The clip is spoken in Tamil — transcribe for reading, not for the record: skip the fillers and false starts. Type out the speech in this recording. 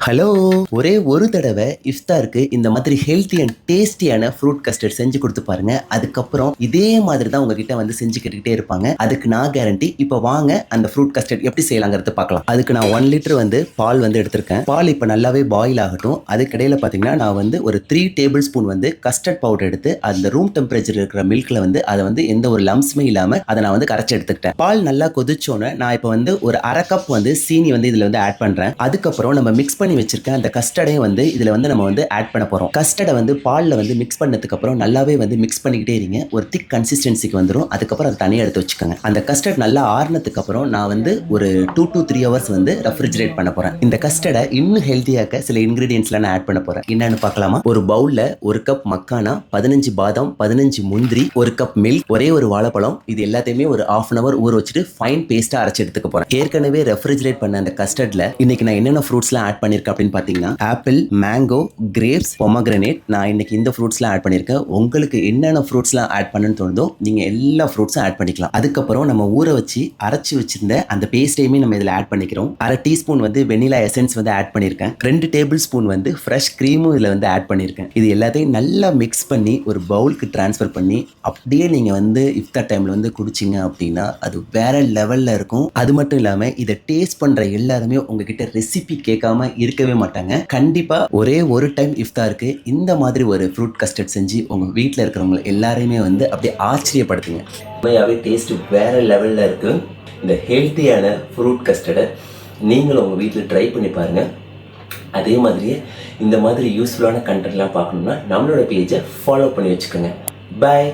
ஹலோ. ஒரே ஒரு தடவை இஃப்தாருக்கு இந்த மாதிரி ஹெல்த்தி அண்ட் டேஸ்டியான ஃப்ரூட் கஸ்டர்ட் செஞ்சு கொடுத்து பாருங்க. அதுக்கப்புறம் இதே மாதிரி தான் உங்ககிட்ட வந்து செஞ்சு கேட்டுக்கிட்டே இருப்பாங்க. அதுக்கு நான் கேரண்டி. இப்போ வாங்க அந்த ஃப்ரூட் கஸ்டர்ட் எப்படி செய்யலாங்கிறது பார்க்கலாம். அதுக்கு நான் 1 லிட்டர் வந்து பால் வந்து எடுத்திருக்கேன். பால் இப்போ நல்லாவே பாயில் ஆகட்டும். அதுக்கிடையில பார்த்தீங்கன்னா நான் வந்து ஒரு 3 டேபிள் ஸ்பூன் வந்து கஸ்டர்ட் பவுடர் எடுத்து அந்த ரூம் டெம்பரேச்சர் இருக்கிற மில்க்ல வந்து அதை வந்து எந்த ஒரு லம்ஸுமே இல்லாம அதை நான் வந்து கரைச்சி எடுத்துக்கிட்டேன். பால் நல்லா கொதிச்சோன்னே நான் இப்போ வந்து ஒரு 1/2 கப் வந்து சீனி வந்து இதுல வந்து ஆட் பண்றேன். அதுக்கப்புறம் நம்ம மிக்ஸ் பண்ணி வச்சிருக்க அந்த கஸ்டர்டையும் வந்து இதுல வந்து நம்ம வந்து ஆட் பண்ண போறோம். கஸ்டர்டை வந்து பால்ல வந்து மிக்ஸ் பண்ணதுக்கு அப்புறம் நல்லாவே வந்து மிக்ஸ் பண்ணிக்கிட்டே இருங்க. ஒரு திக் கன்சிஸ்டன்சிக்கு வந்துடும். அதுக்கப்புறம் அதை தனியாக எடுத்து வச்சுக்கோங்க. அந்த கஸ்டர்ட் நல்லா ஆறுனதுக்கு அப்புறம் நான் வந்து ஒரு 2 to 3 ஹவர்ஸ் வந்து ரெஃப்ரிஜரேட் பண்ண போறேன். இந்த கஸ்டர்டை இன்னும் ஹெல்த்தியாக்க சில இன்கிரீடியன்ஸ்லாம் நான் ஆட் பண்ண போறேன். என்னன்னு பார்க்கலாமா? ஒரு பவுல்ல 1 கப் மக்கானா, 15 பாதாம், 15 முந்திரி, 1 கப் மில்க், ஒரே ஒரு வாழைப்பழம், இது எல்லாத்தையுமே ஒரு 1/2 hour ஊற வச்சுட்டு ஃபைன் பேஸ்டா அரைச்சு எடுத்துக்க போறேன். ஏற்கனவே ரெஃப்ரிஜரேட் பண்ண அந்த கஸ்டர்ட்ல இன்னைக்கு நான் என்னென்ன ஃப்ரூட்ஸ்லாம் ஆட் பண்ணிருக்கேன் அப்படின்னு பார்த்தீங்கன்னா ஆப்பிள், மேங்கோ, கிரேப்ஸ், பொமக்ரனேட். நான் இன்னைக்கு இந்த ஃப்ரூட்ஸ்லாம் ஆட் பண்ணியிருக்கேன். உங்களுக்கு என்னென்ன ஃப்ரூட்ஸ்லாம் ஆட் பண்ணணும்னு தோணுதோ நீங்க எல்லா ஃப்ரூட்ஸும் ஆட் பண்ணிக்கலாம். அதுக்கப்புறம் நம்ம ஊற வச்சு அரைச்சு வச்சிருந்த அந்த பேஸ்டையுமே நம்ம இதில் ஆட் பண்ணிக்கிறோம். 1/2 டீஸ்பூன் வந்து வெனிலா எசன்ஸ் வந்து ஆட் பண்ணியிருக்கேன். 2 டேபிள் ஸ்பூன் வந்து ஃப்ரெஷ் க்ரீமும் இதில் வந்து ஆட் பண்ணியிருக்கேன். இது எல்லாத்தையும் நல்லா மிக்ஸ் பண்ணி ஒரு பவுலுக்கு ட்ரான்ஸ்ஃபர் பண்ணி அப்படியே நீங்க வந்து இஃப்தார் டைம்ல வந்து குடிச்சிங்க அப்படின்னா அது வேற லெவல்ல இருக்கும். அது மட்டும் இல்லாம இதை டேஸ்ட் பண்ற எல்லாருமே உங்ககிட்ட ரெசிபி கேட்காம இருக்கவே மாட்டாங்க. கண்டிப்பா ஒரே ஒரு டைம் இஃப்தாருக்கு இந்த மாதிரி ஒரு ஃப்ரூட் கஸ்டர்ட் செஞ்சு உங்க வீட்டில் இருக்கிறவங்க எல்லாரையுமே வந்து அப்படியே ஆச்சரியப்படுத்துங்க. உண்மையாவே டேஸ்ட் வேற லெவல்ல இருக்கு. இந்த ஹெல்த்தியான ஃப்ரூட் கஸ்டர்டை நீங்களும் உங்க வீட்டில் ட்ரை பண்ணி பாருங்க. அதே மாதிரியே இந்த மாதிரி யூஸ்ஃபுல்லான கண்டென்ட்லாம் பார்க்கணும்னா நம்மளோட பேஜை ஃபாலோ பண்ணி வச்சுக்கோங்க. பாய்.